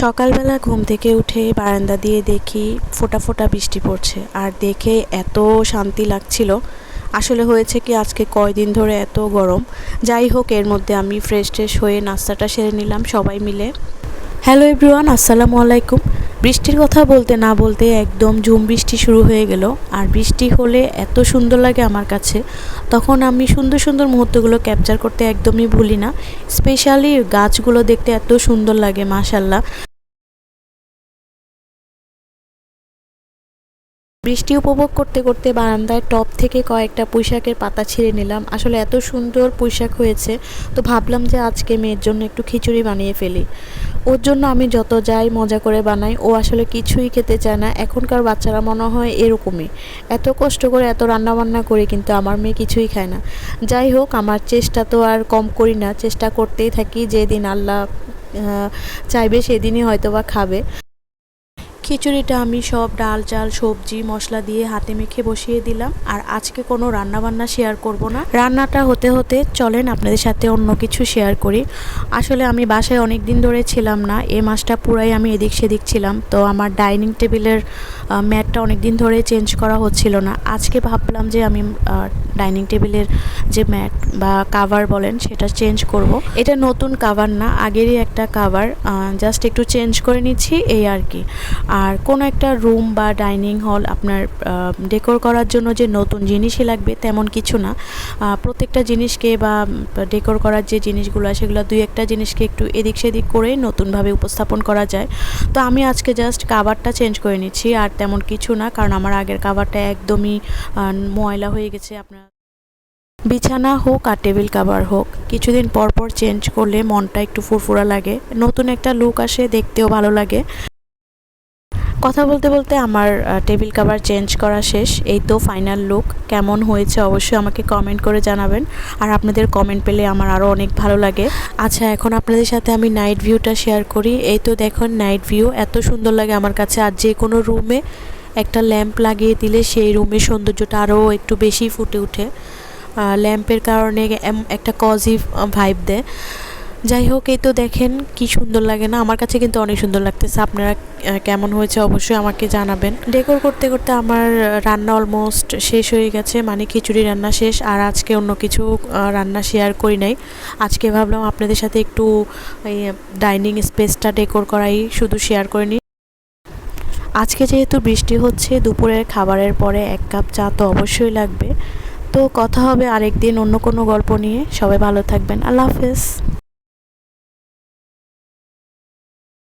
সকালবেলা ঘুম থেকে উঠে বারান্দা দিয়ে দেখি ফোঁটা ফোঁটা বৃষ্টি পড়ছে, আর দেখে এত শান্তি লাগছিল। আসলে হয়েছে কি, আজকে কয়দিন ধরে এত গরম। যাই হোক, এর মধ্যে আমি ফ্রেশ হয়ে নাস্তাটা সেরে নিলাম সবাই মিলে। হ্যালো এভরিওয়ান, আসসালামু আলাইকুম। বৃষ্টির কথা বলতে না বলতে একদম ঝুম বৃষ্টি শুরু হয়ে গেল। আর বৃষ্টি হলে এত সুন্দর লাগে আমার কাছে, তখন আমি সুন্দর সুন্দর মুহূর্তগুলো ক্যাপচার করতে একদমই ভুলি না। স্পেশালি গাছগুলো দেখতে এত সুন্দর লাগে, মাশাল্লাহ। বৃষ্টি উপভোগ করতে করতে বারান্দায় টব থেকে কয়েকটা পুঁইশাকের পাতা ছিঁড়ে নিলাম। আসলে এত সুন্দর পুঁইশাক হয়েছে, তো ভাবলাম যে আজকে মেয়ের জন্য একটু খিচুড়ি বানিয়ে ফেলি। ওর জন্য আমি যত যাই মজা করে বানাই, ও আসলে কিছুই খেতে চায় না। এখনকার বাচ্চারা মনে হয় এরকমই, এত কষ্ট করে এত রান্নাবান্না করে কিন্তু আমার মেয়ে কিছুই খায় না। যাই হোক, আমার চেষ্টা তো আর কম করি না, চেষ্টা করতেই থাকি। যেদিন আল্লাহ চাইবে সেদিনই হয়তো বা খাবে। খিচুড়িটা আমি সব ডাল চাল সবজি মশলা দিয়ে হাতে মেখে বসিয়ে দিলাম। আর আজকে কোনো রান্নাবান্না শেয়ার করব না। রান্নাটা হতে হতে চলেন আপনাদের সাথে অন্য কিছু শেয়ার করি। আসলে আমি বাসায় অনেক দিন ধরে ছিলাম না, এ মাসটা পুরাই আমি এদিক সেদিক ছিলাম। তো আমার ডাইনিং টেবিলের ম্যাটটা অনেক দিন ধরে চেঞ্জ করা হচ্ছিল না। আজকে ভাবলাম যে আমি ডাইনিং টেবিলের যে ম্যাট বা কাভার বলেন সেটা চেঞ্জ করব। এটা নতুন কাভার না, আগেরই একটা কাভার, জাস্ট একটু চেঞ্জ করে নিচ্ছি এই আর কি। আর কোনো একটা রুম বা ডাইনিং হল আপনার ডেকোর করার জন্য যে নতুন জিনিসই লাগবে তেমন কিছু না। প্রত্যেকটা জিনিসকে বা ডেকোর করার যে জিনিসগুলো সেগুলো দুই একটা জিনিসকে একটু এদিক সেদিক করে নতুনভাবে উপস্থাপন করা যায়। তো আমি আজকে জাস্ট কাভারটা চেঞ্জ করে নিচ্ছি, আর তেমন কিছু না, কারণ আমার আগের কাভারটা একদমই ময়লা হয়ে গেছে। আপনার বিছানা হোক আর টেবিল কাভার হোক, কিছুদিন পর পর চেঞ্জ করলে মনটা একটু ফুরফুরা লাগে, নতুন একটা লুক আসে, দেখতেও ভালো লাগে। কথা বলতে বলতে আমার টেবিল কভার চেঞ্জ করা শেষ। এই তো ফাইনাল লুক। কেমন হয়েছে অবশ্যই আমাকে কমেন্ট করে জানাবেন, আর আপনাদের কমেন্ট পেলে আমার আরও অনেক ভালো লাগে। আচ্ছা, এখন আপনাদের সাথে আমি নাইট ভিউটা শেয়ার করি। এই তো দেখুন, নাইট ভিউ এত সুন্দর লাগে আমার কাছে। আর যে কোনো রুমে একটা ল্যাম্প লাগিয়ে দিলে সেই রুমের সৌন্দর্যটা আরও একটু বেশি ফুটে ওঠে। ল্যাম্পের কারণে একটা কজি ভাইব দেয়। যাই হোক, এই তো দেখেন কি সুন্দর লাগে না? আমার কাছে কিন্তু অনেক সুন্দর লাগতেছে। আপনারা কেমন হয়েছে অবশ্যই আমাকে জানাবেন। ডেকোর করতে করতে আমার রান্না অলমোস্ট শেষ হয়ে গেছে, মানে খিচুড়ি রান্না শেষ। আর আজকে অন্য কিছু রান্না শেয়ার করি নাই। আজকে ভাবলাম আপনাদের সাথে একটু এই ডাইনিং স্পেসটা ডেকোর করাই শুধু শেয়ার করে নিই। আজকে যেহেতু বৃষ্টি হচ্ছে, দুপুরের খাবারের পরে 1 কাপ চা তো অবশ্যই লাগবে। তো কথা হবে আরেকদিন অন্য কোনো গল্প নিয়ে। সবাই ভালো থাকবেন। আল্লাহ হাফেজ।